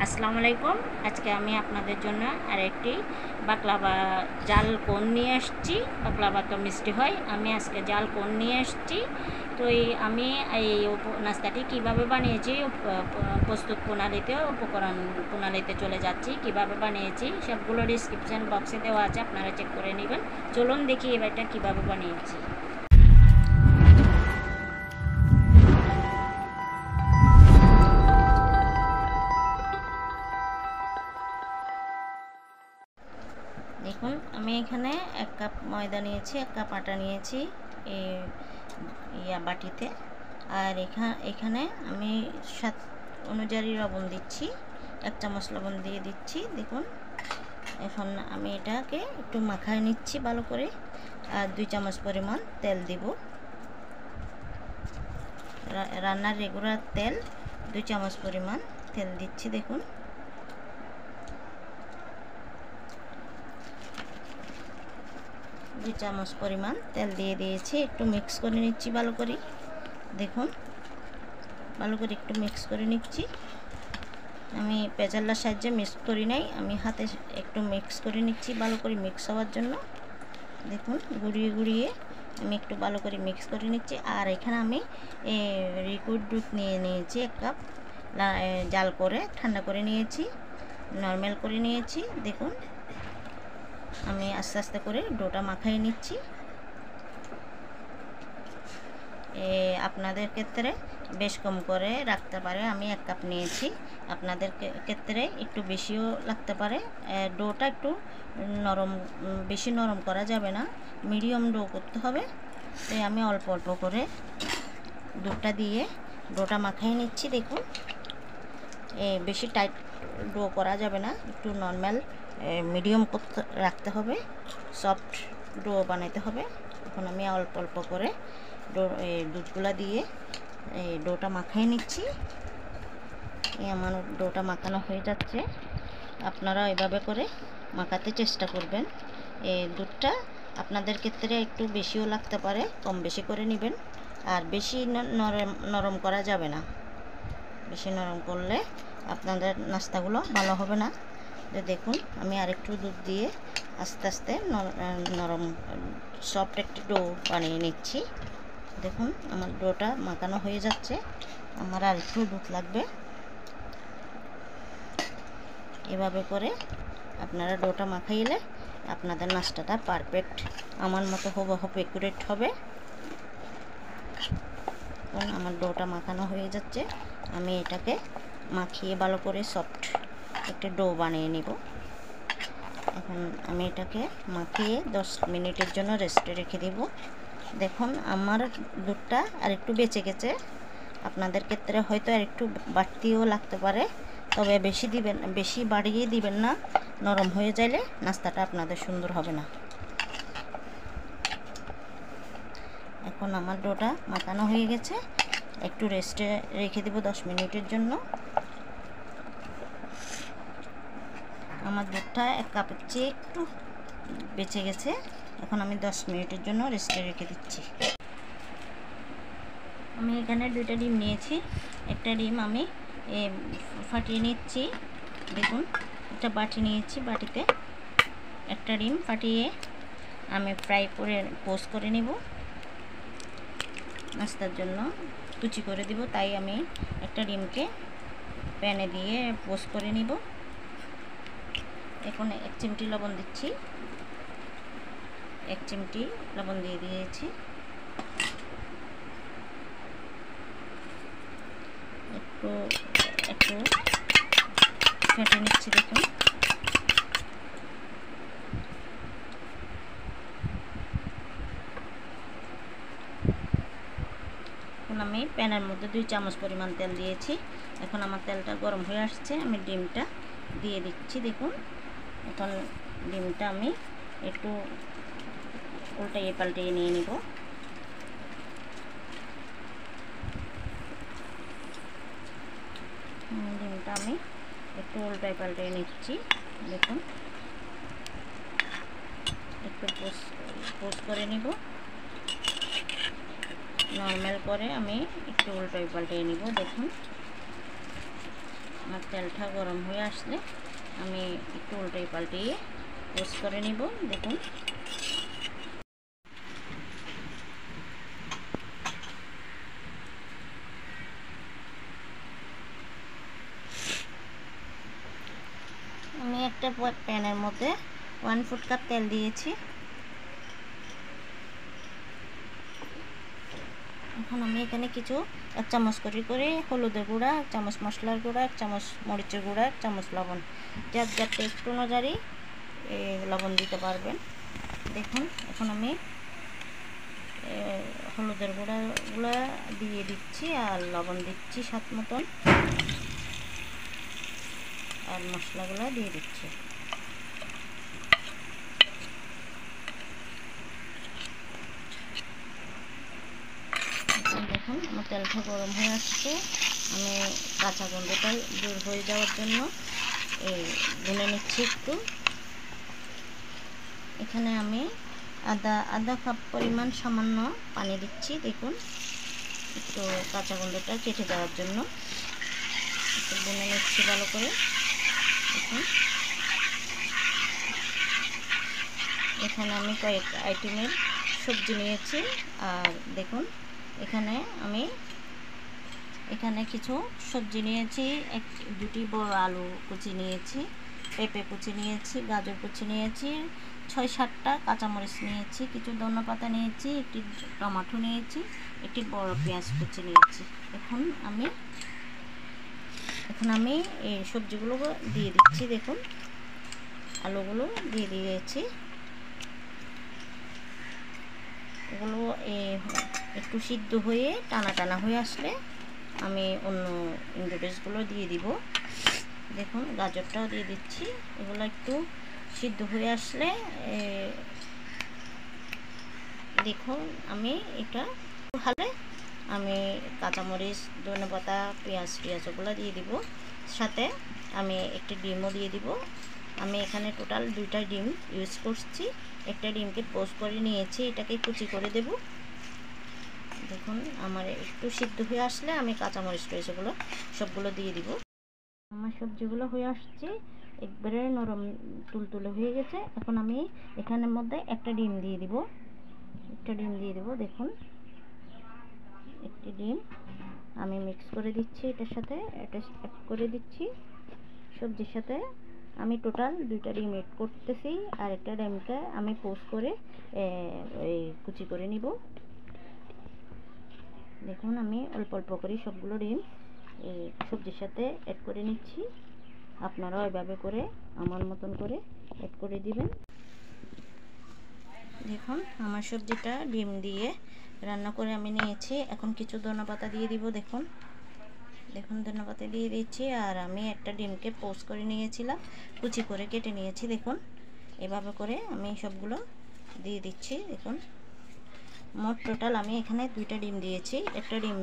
আসসালামু আলাইকুম। আজকে আমি আপনাদের জন্য আরেকটি বাকলাভা জাল কোন নিয়ে এসেছি। বাকলাভা তো মিষ্টি হয়, আমি আজকে জাল কোন নিয়ে এসেছি। তো আমি এই নাস্তাটি কিভাবে বানিয়েছি প্রস্তুত প্রণালীতে উপকরণ প্রণালীতে চলে যাচ্ছি। কিভাবে বানিয়েছি সবগুলো ডিসক্রিপশান বক্সে দেওয়া আছে, আপনারা চেক করে নেবেন। চলুন দেখি এবারটা কিভাবে বানিয়েছি। দেখুন, আমি এখানে 1 কাপ ময়দা নিয়েছি, 1 কাপ আটা নিয়েছি এই বাটিতে। আর এখানে আমি স্বাদ অনুযায়ী লবণ দিচ্ছি, 1 চামচ লবণ দিয়ে দিচ্ছি। দেখুন, এখন আমি এটাকে একটু মাখায় নিচ্ছি ভালো করে। আর 2 চামচ পরিমাণ তেল দিব, রান্নার রেগুলার তেল 2 চামচ পরিমাণ তেল দিচ্ছি। দেখুন, 2 চামচ পরিমাণ তেল দিয়ে দিয়েছি। একটু মিক্স করে নিচ্ছি ভালো করে। দেখুন, ভালো করে একটু মিক্স করে নিচ্ছি। আমি পেঁচাল্লার সাহায্যে মিক্স করি নাই, আমি হাতে একটু মিক্স করে নিচ্ছি ভালো করে মিক্স হওয়ার জন্য। দেখুন, গুঁড়িয়ে গুঁড়িয়ে আমি একটু ভালো করে মিক্স করে নিচ্ছি। আর এখানে আমি লিকুইড দুধ নিয়ে নিয়েছি 1 কাপ, জাল করে ঠান্ডা করে নিয়েছি, নরমাল করে নিয়েছি। দেখুন, আমি আস্তে আস্তে করে ডোটা মাখাই নিচ্ছি। আপনাদের ক্ষেত্রে বেশ কম করে রাখতে পারে, আমি 1 কাপ নিয়েছি। আপনাদের ক্ষেত্রে একটু বেশিও লাগতে পারে। ডোটা একটু নরম, বেশি নরম করা যাবে না, মিডিয়াম ডো করতে হবে। তাই আমি অল্প অল্প করে দুধটা দিয়ে ডোটা মাখাই নিচ্ছি। দেখুন, বেশি টাইট ডো করা যাবে না, একটু নর্মাল মিডিয়াম করতে রাখতে হবে, সফট ডো বানাইতে হবে। এখন আমি অল্প অল্প করে দুধগুলা দিয়ে ডোটা মাখাই নিচ্ছি। আমার ডোটা মাখানো হয়ে যাচ্ছে। আপনারা এভাবে করে মাখাতে চেষ্টা করবেন। এই দুধটা আপনাদের ক্ষেত্রে একটু বেশিও লাগতে পারে, কম বেশি করে নেবেন। আর বেশি নরম করা যাবে না, বেশি নরম করলে আপনাদের নাস্তাগুলো ভালো হবে না। দেখুন, আমি আরেকটু দুধ দিয়ে আস্তে আস্তে নরম সফট একটি ডো বানিয়ে নিচ্ছি। দেখুন, আমার ডোটা মাখানো হয়ে যাচ্ছে, আমার আর একটু দুধ লাগবে। এভাবে করে আপনারা ডোটা মাখাইলে আপনাদের নাস্তাটা পারফেক্ট আমার মতো হুবহু একুরেট হবে। এখন আমার ডোটা মাখানো হয়ে যাচ্ছে, আমি এটাকে মাখিয়ে ভালো করে সফট একটা ডো বানিয়ে নিব। এখন আমি এটাকে মাখিয়ে 10 মিনিটের জন্য রেস্টে রেখে দেব। দেখুন, আমার দুধটা আর একটু বেঁচে গেছে, আপনাদের ক্ষেত্রে হয়তো আর একটু বাড়তিও লাগতে পারে, তবে বেশি বাড়িয়ে দিবেন না, নরম হয়ে যাইলে নাস্তাটা আপনাদের সুন্দর হবে না। এখন আমার ডোটা মাখানো হয়ে গেছে, একটু রেস্টে রেখে দেব 10 মিনিটের জন্য। আমার দুধটা 1 কাপের চেয়ে একটু বেঁচে গেছে, এখন আমি 10 মিনিটের জন্য রেস্টে রেখে দিচ্ছি। আমি এখানে 2টা ডিম নিয়েছি, একটা ডিম আমি ফাটিয়ে নিচ্ছি। দেখুন, একটা বাটি নিয়েছি, বাটিতে একটা ডিম ফাটিয়ে আমি ফ্রাই করে পোস্ট করে নেব। নাস্তার জন্য কুচি করে দিব, তাই আমি একটা ডিমকে প্যানে দিয়ে পোস্ট করে নিব। এখন 1 চিমটি লবণ দিচ্ছি, 1 চিমটি লবণ দিয়ে দিয়েছি। একটু একটু ফেটে নিচ্ছি। দেখুন, এখন আমি প্যানের মধ্যে 2 চামচ পরিমাণ তেল দিয়েছি। এখন আমার তেলটা গরম হয়ে আসছে, আমি ডিমটা দিয়ে দিচ্ছি। দেখুন, এখন ডিমটা আমি একটু উল্টিয়ে পাল্টিয়ে নিয়ে নিব। ডিমটা আমি একটু উল্টাই পাল্টিয়ে নিচ্ছি। দেখুন, একটু পোস্ট করে নিব, নর্মাল করে আমি একটু উল্টাই পাল্টিয়ে নিব। দেখুন, আমার তেলটা গরম হয়ে আসলে আমি একটু উল্টিয়ে পাল্টিয়ে পোস্ট করে নিব। দেখুন আমি একটা প্যানের মধ্যে 1/4 কাপ তেল দিয়েছি। এখন আমি এখানে কিছু 1 চামচ করে হলুদের গুঁড়া, 1 চামচ মশলার গুঁড়া, 1 চামচ মরিচের গুঁড়া, 1 চামচ লবণ, যার যার টেস্ট অনুযায়ী লবণ দিতে পারবেন। দেখুন এখন আমি হলুদের গুঁড়াগুলো দিয়ে দিচ্ছি আর লবণ দিচ্ছি স্বাদ মতন, আর মশলাগুলো দিয়ে দিচ্ছি। দেখুন আমার তেলটা গরম হয়ে আসছে। আমি কাঁচা গন্ধটা দূর হয়ে যাওয়ার জন্য ভুনে নিচ্ছি একটু। এখানে আমি আধা কাপ পরিমাণ সামান্য পানি দিচ্ছি। দেখুন একটু কাঁচা গন্ধটা কেটে দেওয়ার জন্য একটু ভুনে নিচ্ছি ভালো করে। দেখুন এখানে আমি কয়েক আইটেমের সবজি নিয়েছি। আর দেখুন এখানে কিছু সবজি নিয়েছি। দুটি বড় আলু কুচি নিয়েছি, পেঁপে কুচি নিয়েছি, গাজর কুচি নিয়েছি, 6-7টা কাঁচামরিচ নিয়েছি, কিছু ধনেপাতা নিয়েছি, একটি টমেটো নিয়েছি, একটি বড় পেঁয়াজ কুচি নিয়েছি। এখন আমি এই সবজিগুলো দিয়ে দিচ্ছি। দেখুন আলুগুলো দিয়ে দিয়েছি। এগুলো একটু সিদ্ধ হয়ে টানা হয়ে আসলে আমি অন্য ইনগ্রেডিয়েন্টসগুলো দিয়ে দিব। দেখুন গাজরটাও দিয়ে দিচ্ছি। এগুলো একটু সিদ্ধ হয়ে আসলে দেখুন আমি এটা ভালো আমি কাঁচামরিচ, ধনেপাতা, পেঁয়াজ ওগুলো দিয়ে দিব। সাথে আমি একটি ডিমও দিয়ে দিব। আমি এখানে টোটাল 2টা ডিম ইউজ করছি। একটা ডিমকে পোস্ট করে নিয়েছি, এটাকে কুচি করে দেব। দেখুন আমার একটু সিদ্ধ হয়ে আসলে আমি কাঁচামরিচ এগুলো সবগুলো দিয়ে দিব। আমার সবজিগুলো হয়ে আসছে, একবারে নরম তুলতুলে হয়ে গেছে। এখন আমি এখানের মধ্যে একটা ডিম দিয়ে দিব। দেখুন একটি ডিম আমি মিক্স করে দিচ্ছি এটার সাথে, এটা অ্যাড করে দিচ্ছি সবজির সাথে। আমি টোটাল 2টা ডিম এড করতেছি, আর একটা ডিমকে আমি পোস্ট করে কুচি করে নিব। দেখুন আমি অল্প অল্প করে সবগুলো ডিম সবজির সাথে অ্যাড করে নিচ্ছি। আপনারাও এভাবে করে আমার মতন করে অ্যাড করে দিবেন। দেখুন আমার সবজিটা ডিম দিয়ে রান্না করে আমি নিয়েছি। এখন কিছু ধনেপাতা দিয়ে দিব। দেখুন ধনেপাতা দিয়ে দিচ্ছি। আর আমি একটা ডিমকে পোস্ট করে নিয়েছিলাম, কুচি করে কেটে নিয়েছি। দেখুন এভাবে করে আমি সবগুলো দিয়ে দিচ্ছি। দেখুন মোট টোটাল আমি এখানে 2টা ডিম দিয়েছি। একটা ডিম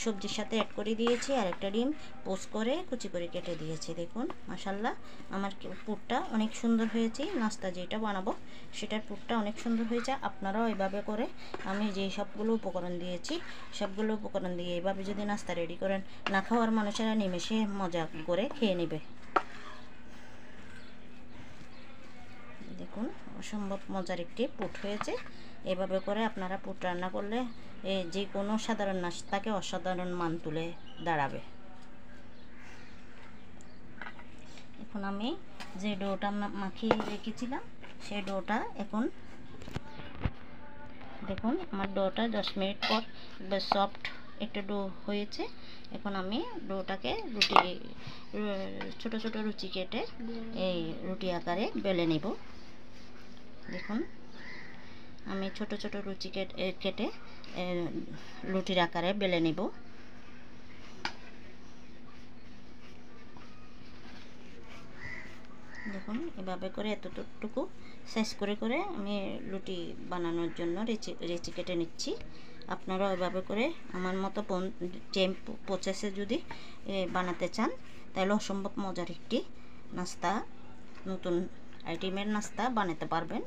সবজির সাথে অ্যাড করে দিয়েছি, আর একটা ডিম পোস্ট করে কুচি করে কেটে দিয়েছি। দেখুন মাশাআল্লাহ আমার পুরটা অনেক সুন্দর হয়েছে। নাস্তা যেটা বানাবো সেটার পুরটা অনেক সুন্দর হয়েছে। আপনারাও এভাবে করে আমি যে সবগুলো উপকরণ দিয়েছি সবগুলো উপকরণ দিয়ে এভাবে যদি নাস্তা রেডি করেন, না খাওয়ার মানুষেরা নিমেষে মজা করে খেয়ে নেবে। দেখুন অসম্ভব মজার একটি পুট হয়েছে। এভাবে করে আপনারা পুট রান্না করলে যে কোনো সাধারণ নাস্তাকে অসাধারণ মান তুলে দাঁড়াবে। এখন আমি যে ডোটা মাখিয়ে রেখেছিলাম সেই ডোটা এখন দেখুন আমার ডোটা 10 মিনিট পর বেশ সফট একটা ডো হয়েছে। এখন আমি ডোটাকে ছোট ছোট রুটি কেটে এই রুটি আকারে বেলে নেব। দেখুন আমি ছোট ছোট রুটি কেটে রুটির আকারে বেলে নেব। দেখুন এভাবে করে এতটুকু সাইজ করে আমি রুটি বানানোর জন্য রেচি কেটে নিচ্ছি। আপনারাও এভাবে করে আমার মতো সেম প্রসেসে যদি বানাতে চান তাহলে অসম্ভব মজার একটি নাস্তা, নতুন আইটেমের নাস্তা বানাতে পারবেন।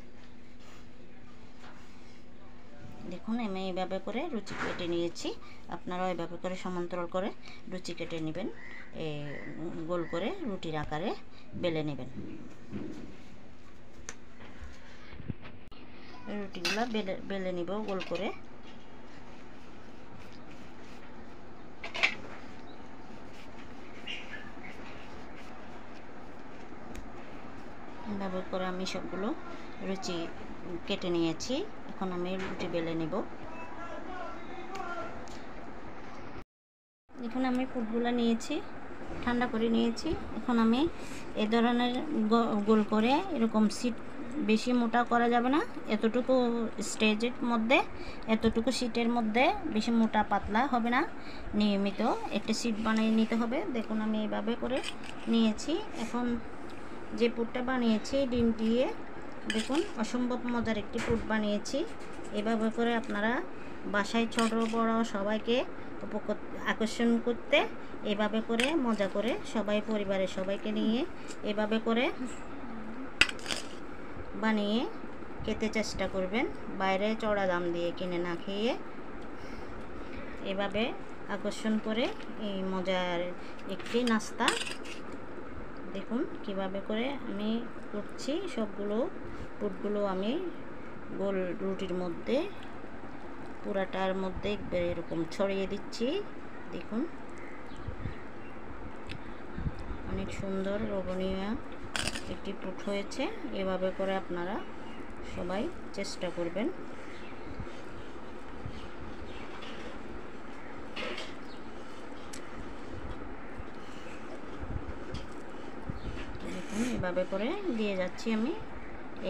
দেখুন আমি এইভাবে করে লুচি কেটে নিয়েছি। আপনারাও এইভাবে করে সমান্তরাল করে লুচি কেটে নেবেন, গোল করে রুটির আকারে বেলে নেবেন। রুটিগুলো বেলে নিব গোল করে। এভাবে করে আমি সবগুলো লুচি কেটে নিয়েছি। এখন আমি রুটি বেলে নেব। এখন আমি পুরগুলো নিয়েছি, ঠান্ডা করে নিয়েছি। এখন আমি এ ধরনের গোল করে এরকম সিট, বেশি মোটা করা যাবে না, এতটুকু স্টেজের মধ্যে, এতটুকু সিটের মধ্যে, বেশি মোটা পাতলা হবে না, নিয়মিত একটা সিট বানিয়ে নিতে হবে। দেখুন আমি এভাবে করে নিয়েছি। এখন যে পুরটা বানিয়েছি ডিম দিয়ে, দেখুন অসম্ভব মজার একটি পুর বানিয়েছি। এভাবে করে আপনারা বাসায় ছোট বড় সবাইকে আকর্ষণ করতে এভাবে করে মজা করে সবাই পরিবারের সবাইকে নিয়ে এভাবে করে বানিয়ে খেতে চেষ্টা করবেন। বাইরে চড়া দাম দিয়ে কিনে না খেয়ে এভাবে আকর্ষণ করে এই মজার একটি নাস্তা। দেখুন কিভাবে করে আমি করছি। সবগুলো পুরগুলো আমি গোল রুটির মধ্যে, পুরাটার মধ্যে এরকম ছড়িয়ে দিচ্ছি। দেখুন অনেক সুন্দর লোভনীয় একটি পুর হয়েছে। এভাবে করে আপনারা সবাই চেষ্টা করবেন। দেখুন এভাবে করে দিয়ে যাচ্ছি আমি।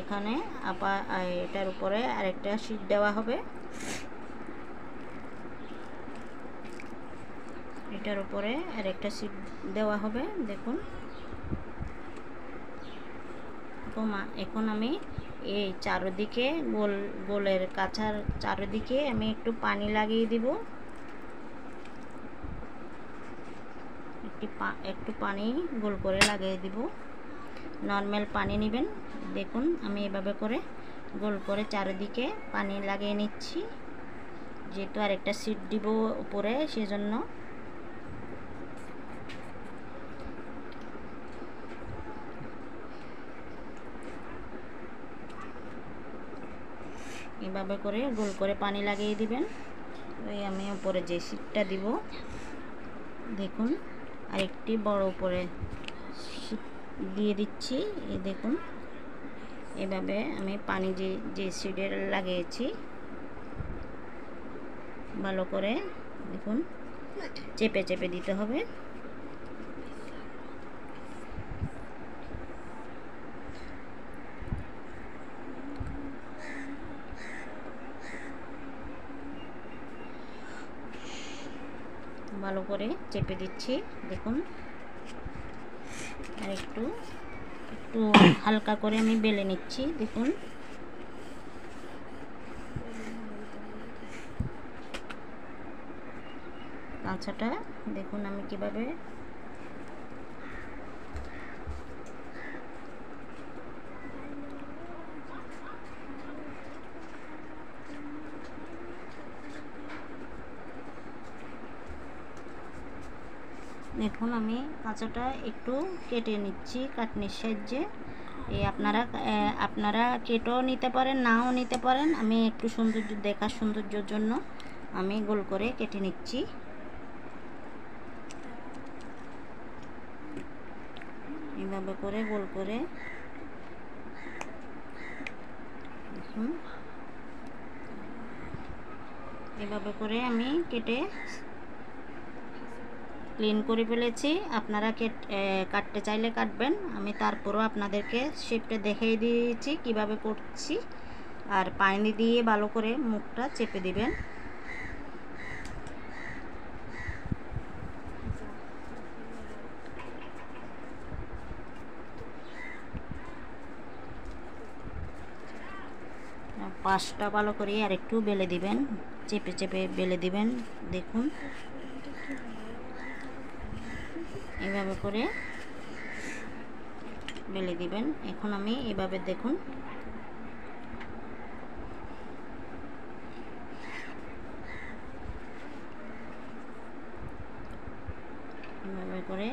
এখানে আবার এটার উপরে আরেকটা শীট দেওয়া হবে, এটার উপরে আরেকটা শীট দেওয়া হবে। দেখুন এখন আমি এই চারিদিকে গোলের কাছার চারিদিকে আমি একটু পানি লাগিয়ে দিব। একটু পানি গোল করে লাগিয়ে দিব, নর্মাল পানি নেবেন। দেখুন আমি এভাবে করে গোল করে চারিদিকে পানি লাগিয়ে নিচ্ছি, যেহেতু আরেকটা শীট দিব উপরে, সেজন্য। এভাবে করে গোল করে পানি লাগিয়ে দিবেন। ওই আমি উপরে যে শীটটা দিব, দেখুন আরেকটি বড় উপরে শীট দিয়ে দিচ্ছি। এই দেখুন এভাবে আমি পানি যে শীটে লাগিয়েছি ভালো করে দেখুন চেপে চেপে দিতে হবে। ভালো করে চেপে দিচ্ছি। দেখুন আর একটু হালকা করে আমি বেলে নিচ্ছি। দেখুন কাঁচাটা দেখুন আমি কিভাবে দেখুন আমি কাঁচাটা একটু কেটে নিচ্ছি কাটনির সাহায্যে। আপনারা কেটেও নিতে পারেন, নাও নিতে পারেন। আমি একটু দেখার সৌন্দর্যের জন্য আমি গোল করে কেটে নিচ্ছি। এইভাবে করে গোল করে দেখুন এভাবে করে আমি কেটে ক্লিন করে ফেলেছি। আপনারা কাটতে চাইলে কাটবেন, আমি তারপরও আপনাদেরকে শেপটা দেখিয়ে দিয়েছি কিভাবে করছি। আর পানি দিয়ে ভালো করে মুখটা চেপে দিবেন। পাশটা ভালো করে আর একটু বেলে দিবেন, চেপে চেপে বেলে দিবেন। দেখুন এভাবে করে বেলে দিবেন। এখন আমি এভাবে দেখুন করে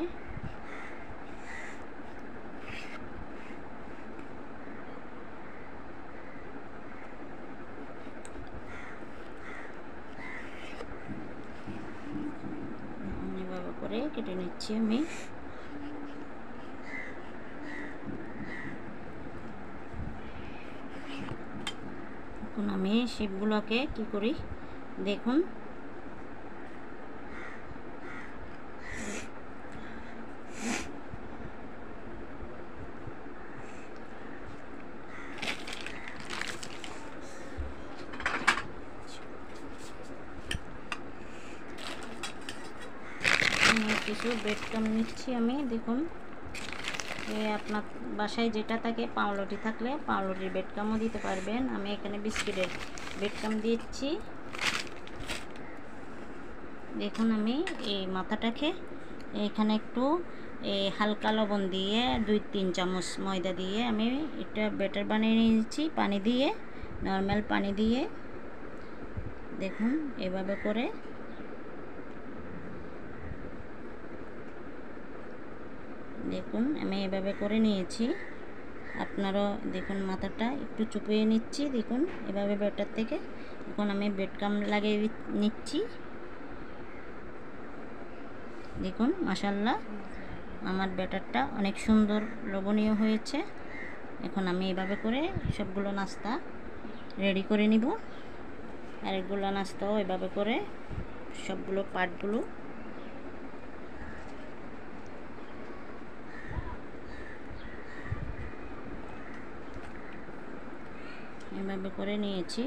কেটে নিচ্ছি আমি। এখন আমি শিপগুলোকে কি করি দেখুন, কিছু ব্রেড ক্রাম্ব নিচ্ছি আমি। দেখুন আপনার বাসায় যেটা থাকে, পাউরুটি থাকলে পাউরুটির ব্রেড ক্রাম্বও দিতে পারবেন। আমি এখানে বিস্কিটের ব্রেড ক্রাম্ব দিচ্ছি। দেখুন আমি এই মাথাটাকে এখানে একটু হালকা লবণ দিয়ে 2-3 চামচ ময়দা দিয়ে আমি এটা ব্যাটার বানিয়ে নিয়েছি, পানি দিয়ে, নর্মাল পানি দিয়ে। দেখুন এভাবে করে দেখুন আমি এভাবে করে নিয়েছি। আপনারাও দেখুন মাথাটা একটু চুপিয়ে নিচ্ছি। দেখুন এভাবে ব্যাটার থেকে এখন আমি ব্রেড ক্রাম্ব লাগিয়ে নিচ্ছি। দেখুন মাশাআল্লাহ আমার ব্যাটারটা অনেক সুন্দর লোভনীয় হয়েছে। এখন আমি এভাবে করে সবগুলো নাস্তা রেডি করে নিব। আরেকগুলো নাস্তাও এভাবে করে সবগুলো পার্টগুলো এভাবে করে নিয়েছি।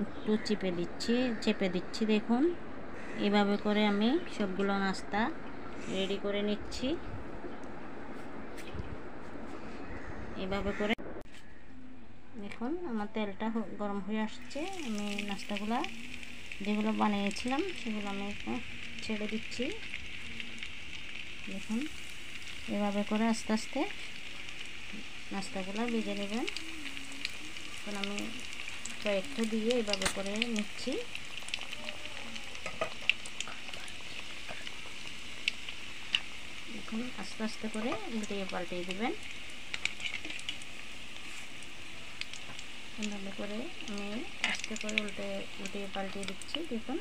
একটু চেপে দিচ্ছি। দেখুন এভাবে করে আমি সবগুলো নাস্তা রেডি করে নিচ্ছি। এভাবে করে দেখুন আমার তেলটা গরম হয়ে আসছে। আমি নাস্তাগুলো যেগুলো বানিয়েছিলাম সেগুলো আমি ছেড়ে দিচ্ছি। দেখুন এভাবে করে আস্তে আস্তে নাস্তাগুলো ভেজে নেবেন। এখন আমি কয়েকটা দিয়ে এভাবে করে নিচ্ছি। দেখুন আস্তে আস্তে করে উল্টিয়ে পাল্টিয়ে দেবেন। এভাবে করে আমি আস্তে করে উল্টিয়ে পাল্টিয়ে দিচ্ছি। দেখুন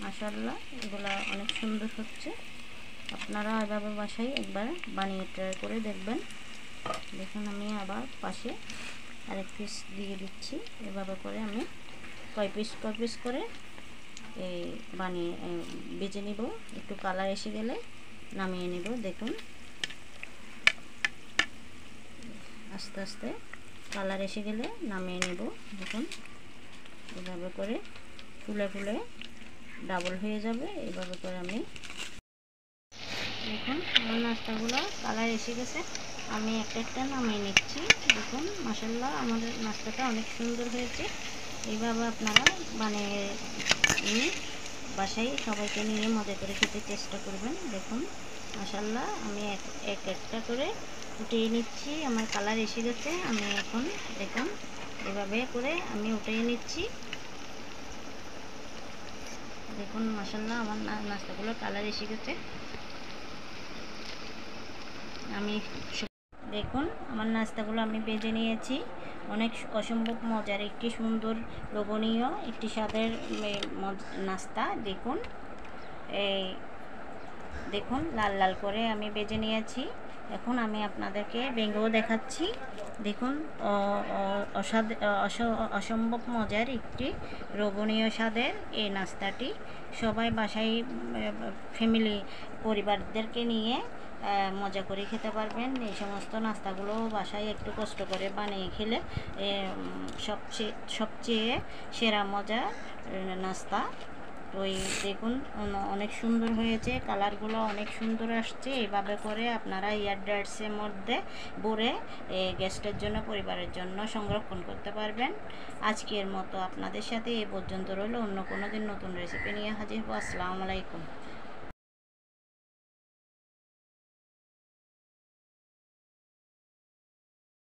মাশাআল্লাহ এগুলো অনেক সুন্দর হচ্ছে। আপনারা এভাবে বাসায় একবার বানিয়ে ট্রাই করে দেখবেন। দেখুন আমি আবার পাশে আরেক পিস দিয়ে দিচ্ছি। এভাবে করে আমি কয় পিস করে এই বানিয়ে ভেজে নিব। একটু কালার এসে গেলে নামিয়ে নিব। দেখুন আস্তে আস্তে কালার এসে গেলে নামিয়ে নেব। দেখুন এভাবে করে ফুলে ফুলে ডাবল হয়ে যাবে। এভাবে করে আমি দেখুন আমার নাস্তাগুলো কালার এসে গেছে, আমি একটা একটা নামিয়ে নিচ্ছি। দেখুন মাশাআল্লাহ আমাদের নাস্তাটা অনেক সুন্দর হয়েছে। এইভাবে আপনারা বানিয়ে নিয়ে বাসায় সবাইকে নিয়ে মজা করে খেতে চেষ্টা করবেন। দেখুন মাশাআল্লাহ আমি এক একটা করে উঠিয়ে নিচ্ছি। আমার কালার এসে গেছে। আমি এখন দেখুন এভাবে করে আমি উঠিয়ে নিচ্ছি। দেখুন মাশাআল্লাহ আমার নাস্তাগুলো কালার এসে গেছে। আমি দেখুন আমার নাস্তাগুলো আমি ভেজে নিয়েছি। অনেক অসম্ভব মজার একটি সুন্দর লোভনীয় একটি স্বাদের নাস্তা। দেখুন দেখুন লাল লাল করে আমি ভেজে নিয়েছি। এখন আমি আপনাদেরকে ভেঙেও দেখাচ্ছি। দেখুন অসম্ভব মজার একটি লোভনীয় স্বাদের এই নাস্তাটি সবাই বাসায় ফ্যামিলি পরিবারদেরকে নিয়ে মজা করে খেতে পারবেন। এই সমস্ত নাস্তাগুলো বাসায় একটু কষ্ট করে বানিয়ে খেলে সবচেয়ে সেরা মজা নাস্তা ওই দেখুন অনেক সুন্দর হয়েছে, কালারগুলো অনেক সুন্দর আসছে। এইভাবে করে আপনারা এয়ার ড্রায়ার্সের মধ্যে ভরে গেস্টের জন্য, পরিবারের জন্য সংরক্ষণ করতে পারবেন। আজকের মতো আপনাদের সাথে এ পর্যন্ত রইল। অন্য কোনো দিন নতুন রেসিপি নিয়ে হাজির হবো। আসসালামু আলাইকুম।